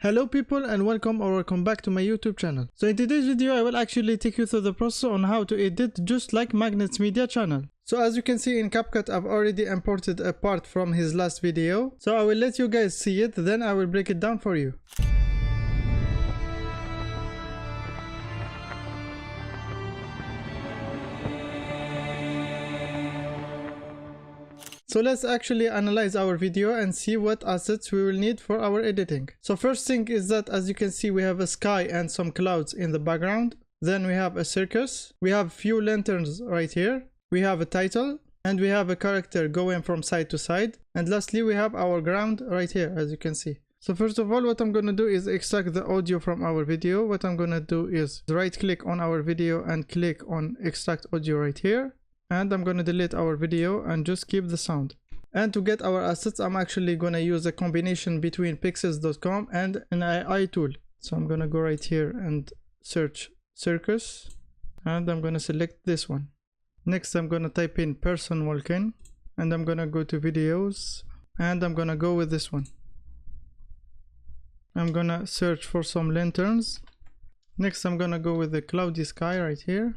Hello people and welcome back to my YouTube channel. So in today's video I will actually take you through the process on how to edit just like MagnatesMedia channel. So as you can see in Capcut, I've already imported a part from his last video. So I will let you guys see it, then I will break it down for you. So let's actually analyze our video and see what assets we will need for our editing. So first thing is that, as you can see, we have a sky and some clouds in the background. Then we have a circus. We have few lanterns right here. We have a title and we have a character going from side to side. And lastly, we have our ground right here, as you can see. So first of all, what I'm gonna do is extract the audio from our video. What I'm gonna do is right click on our video and click on extract audio right here. And I'm gonna delete our video and just keep the sound. And to get our assets, I'm actually gonna use a combination between pixels.com and an AI tool. So I'm gonna go right here and search circus, and I'm gonna select this one. Next, I'm gonna type in person walking, and I'm gonna go to videos, and I'm gonna go with this one. I'm gonna search for some lanterns. Next, I'm gonna go with the cloudy sky right here.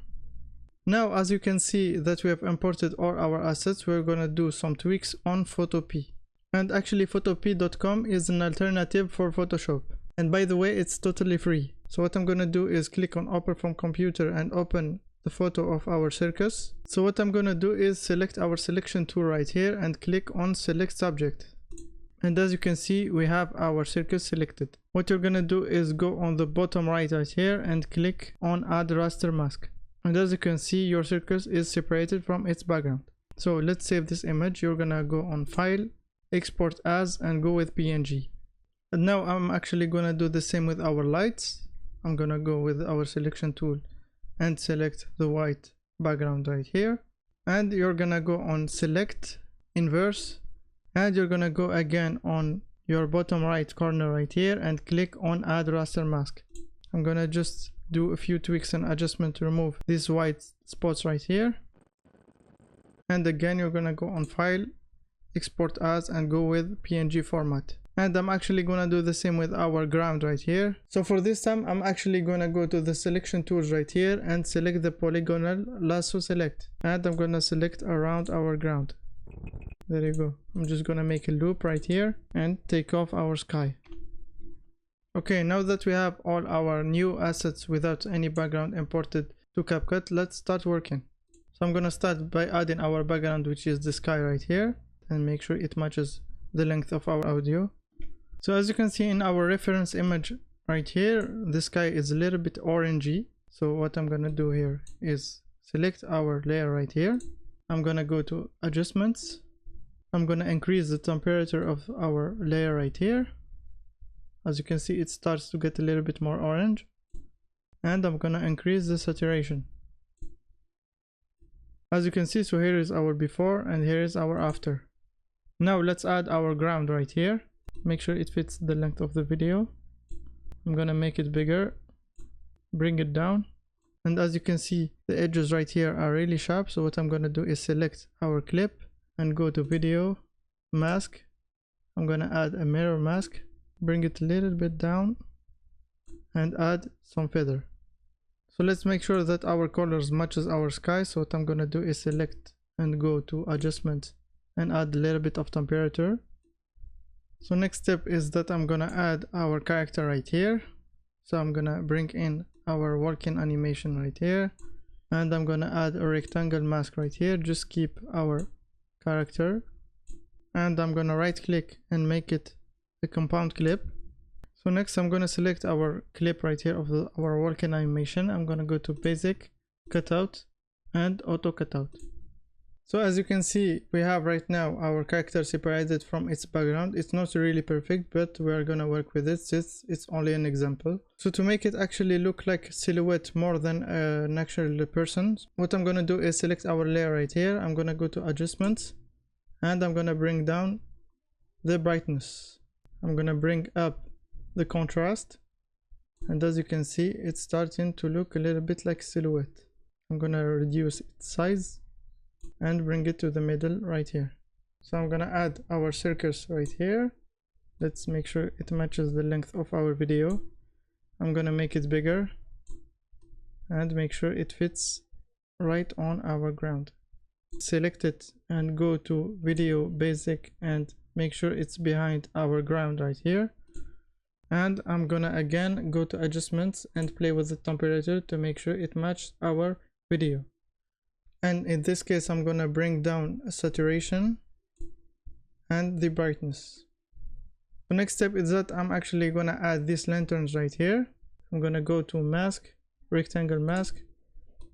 Now, as you can see that we have imported all our assets, we're gonna do some tweaks on Photopea. And actually Photopea.com is an alternative for Photoshop. And by the way, it's totally free. So what I'm gonna do is click on open from computer and open the photo of our circus. So what I'm gonna do is select our selection tool right here and click on select subject. And as you can see, we have our circus selected. What you're gonna do is go on the bottom right here and click on add raster mask. And as you can see, your circus is separated from its background. So let's save this image. You're gonna go on file, export as, and go with PNG. And now I'm actually gonna do the same with our lights. I'm gonna go with our selection tool and select the white background right here. And you're gonna go on select, inverse, and you're gonna go again on your bottom right corner right here and click on add raster mask. I'm gonna just do a few tweaks and adjustment to remove these white spots right here. And again, you're gonna go on file, export as, and go with PNG format. And I'm actually gonna do the same with our ground right here. So for this time, I'm actually gonna go to the selection tools right here and select the polygonal lasso select. And I'm gonna select around our ground. There you go. I'm just gonna make a loop right here and take off our sky. Okay, now that we have all our new assets without any background imported to Capcut, let's start working. So I'm gonna start by adding our background, which is the sky right here, and make sure it matches the length of our audio. So as you can see in our reference image right here, the sky is a little bit orangey. So what I'm gonna do here is select our layer right here. I'm gonna go to adjustments. I'm gonna increase the temperature of our layer right here. As you can see, it starts to get a little bit more orange. And I'm gonna increase the saturation. As you can see, so here is our before and here is our after. Now let's add our ground right here. Make sure it fits the length of the video. I'm gonna make it bigger, bring it down. And as you can see, the edges right here are really sharp. So what I'm gonna do is select our clip and go to video, mask. I'm gonna add a mirror mask. Bring it a little bit down and add some feather. So let's make sure that our colors matches our sky. So what I'm gonna do is select and go to adjustment and add a little bit of temperature. So next step is that I'm gonna add our character right here. So I'm gonna bring in our walking animation right here, and I'm gonna add a rectangle mask right here. Just keep our character, and I'm gonna right click and make it the compound clip. So next I'm gonna select our clip right here of our walking animation. I'm gonna go to basic, cutout, and auto cutout. So as you can see, we have right now our character separated from its background. It's not really perfect, but we're gonna work with it since it's only an example. So to make it actually look like a silhouette more than an actual person, what I'm gonna do is select our layer right here. I'm gonna go to adjustments, and I'm gonna bring down the brightness. I'm gonna bring up the contrast, and as you can see, it's starting to look a little bit like silhouette. I'm gonna reduce its size and bring it to the middle right here. So I'm gonna add our circus right here, Let's make sure it matches the length of our video. I'm gonna make it bigger and make sure it fits right on our ground. Select it and go to video basic and make sure it's behind our ground right here. And I'm gonna again go to adjustments and play with the temperature to make sure it matches our video. And in this case I'm gonna bring down saturation and the brightness. The next step is that I'm actually gonna add these lanterns right here. I'm gonna go to mask, rectangle mask,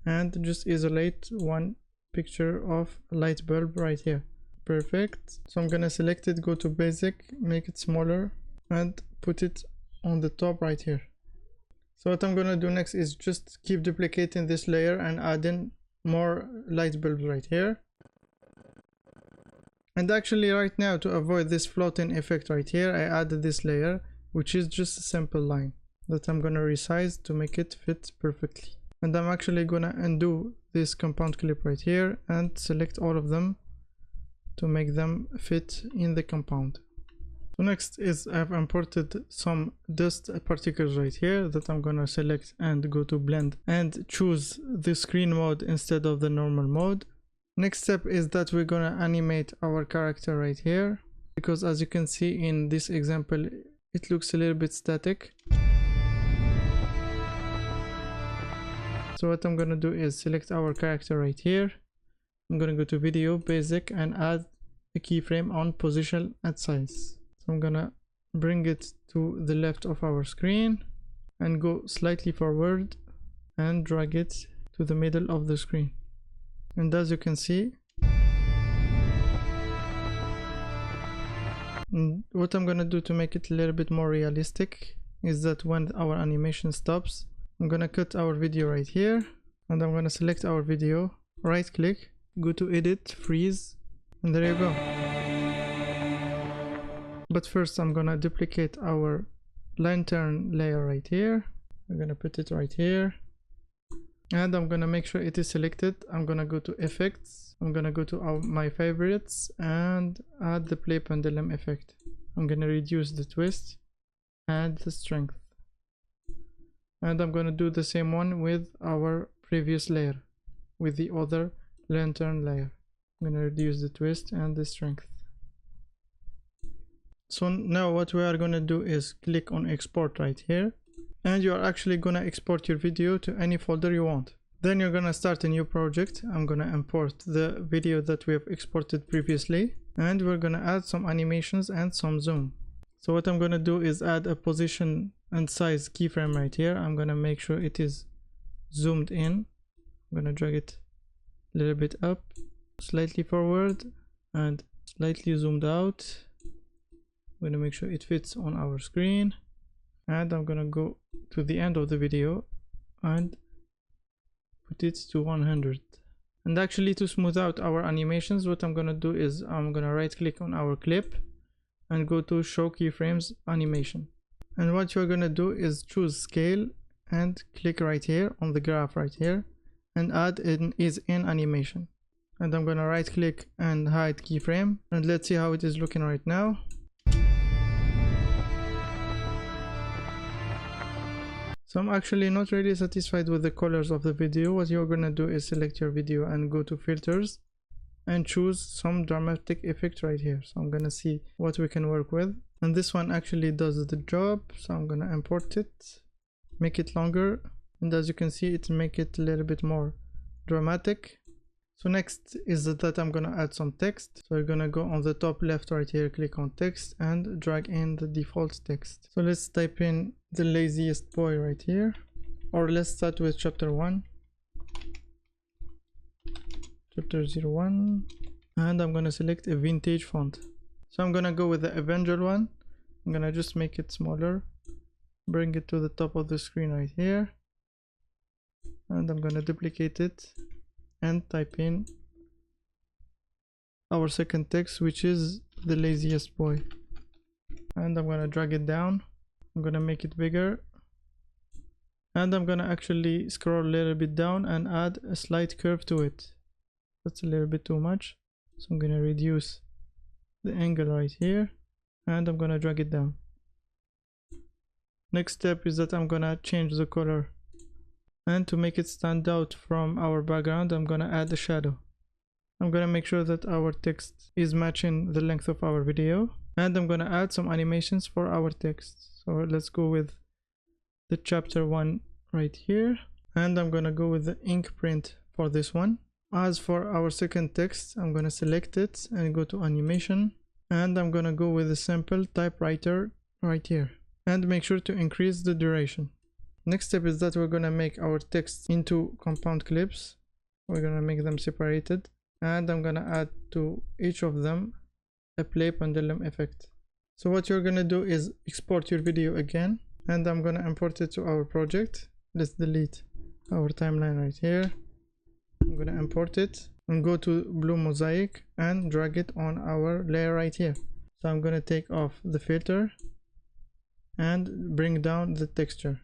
and just isolate one picture of a light bulb right here. Perfect. So I'm gonna select it, go to basic, make it smaller, and put it on the top right here. So what I'm gonna do next is just keep duplicating this layer and add in more light bulbs right here. And actually right now, to avoid this floating effect right here, I added this layer, which is just a simple line that I'm gonna resize to make it fit perfectly. And I'm actually gonna undo this compound clip right here and select all of them to make them fit in the compound. So next is I've imported some dust particles right here that I'm gonna select and go to blend and choose the screen mode instead of the normal mode. Next step is that we're gonna animate our character right here, because as you can see in this example it looks a little bit static. So what I'm gonna do is select our character right here. I'm gonna go to video basic and add a keyframe on position and size. So I'm gonna bring it to the left of our screen and go slightly forward and drag it to the middle of the screen. And as you can see, what I'm gonna do to make it a little bit more realistic is that when our animation stops, I'm gonna cut our video right here and I'm gonna select our video, right click, go to edit, freeze, and there you go. But first I'm gonna duplicate our lantern layer right here. I'm gonna put it right here and I'm gonna make sure it is selected. I'm gonna go to effects, I'm gonna go to my favorites and add the play pendulum effect. I'm gonna reduce the twist and the strength, and I'm gonna do the same one with our previous layer, with the other lantern layer. I'm gonna reduce the twist and the strength. So now what we are gonna do is click on export right here, and you are actually gonna export your video to any folder you want. Then you're gonna start a new project. I'm gonna import the video that we have exported previously, and we're gonna add some animations and some zoom. So what I'm gonna do is add a position and size keyframe right here. I'm gonna make sure it is zoomed in. I'm gonna drag it a little bit up, slightly forward, and slightly zoomed out. I'm gonna make sure it fits on our screen, and I'm gonna go to the end of the video and put it to 100. And actually, to smooth out our animations, what I'm gonna do is I'm gonna right click on our clip and go to show keyframes animation. And what you're gonna do is choose scale and click right here on the graph right here and add an is in animation. And I'm gonna right click and hide keyframe, and let's see how it is looking right now. So I'm actually not really satisfied with the colors of the video. What you're gonna do is select your video and go to filters and choose some dramatic effect right here. So I'm gonna see what we can work with, and this one actually does the job. So I'm gonna import it, make it longer, and as you can see it make it a little bit more dramatic. So next is that I'm gonna add some text. So you're gonna go on the top left right here, click on text and drag in the default text. So let's type in the laziest boy right here, or let's start with chapter 1, chapter 01, and I'm gonna select a vintage font. So I'm gonna go with the Avenger one. I'm gonna just make it smaller, bring it to the top of the screen right here, and I'm gonna duplicate it and type in our second text, which is the laziest boy, and I'm gonna drag it down. I'm gonna make it bigger, and I'm gonna actually scroll a little bit down and add a slight curve to it. That's a little bit too much, so I'm gonna reduce the angle right here and I'm gonna drag it down. Next step is that I'm gonna change the color, and to make it stand out from our background, I'm gonna add a shadow. I'm gonna make sure that our text is matching the length of our video, and I'm gonna add some animations for our text. So let's go with the chapter 1 right here, and I'm gonna go with the ink print for this one. As for our second text, I'm gonna select it and go to animation, and I'm gonna go with a simple typewriter right here, and make sure to increase the duration. Next step is that we're gonna make our text into compound clips. We're gonna make them separated, and I'm gonna add to each of them a play pendulum effect. So what you're gonna do is export your video again, and I'm gonna import it to our project. Let's delete our timeline right here. I'm gonna import it and go to blue mosaic and drag it on our layer right here. So I'm gonna take off the filter and bring down the texture.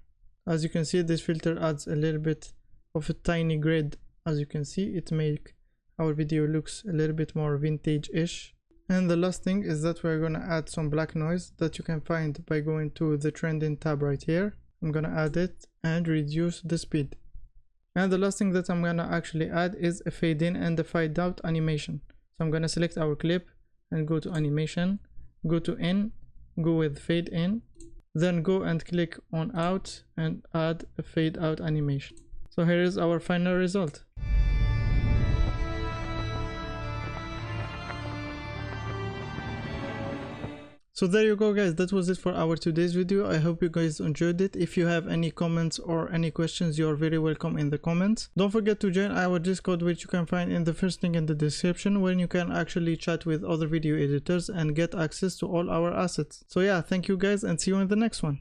As you can see, this filter adds a little bit of a tiny grid. As you can see, it makes our video looks a little bit more vintage-ish. And the last thing is that we're gonna add some black noise that you can find by going to the trending tab right here. I'm gonna add it and reduce the speed. And the last thing that I'm gonna actually add is a fade in and a fade out animation. So I'm gonna select our clip and go to animation, go to in, go with fade in, then go and click on out and add a fade out animation. So here is our final result. So there you go guys, that was it for our today's video. I hope you guys enjoyed it. If you have any comments or any questions, you are very welcome in the comments. Don't forget to join our Discord, which you can find in the first link in the description, where you can actually chat with other video editors and get access to all our assets. So yeah, thank you guys and see you in the next one.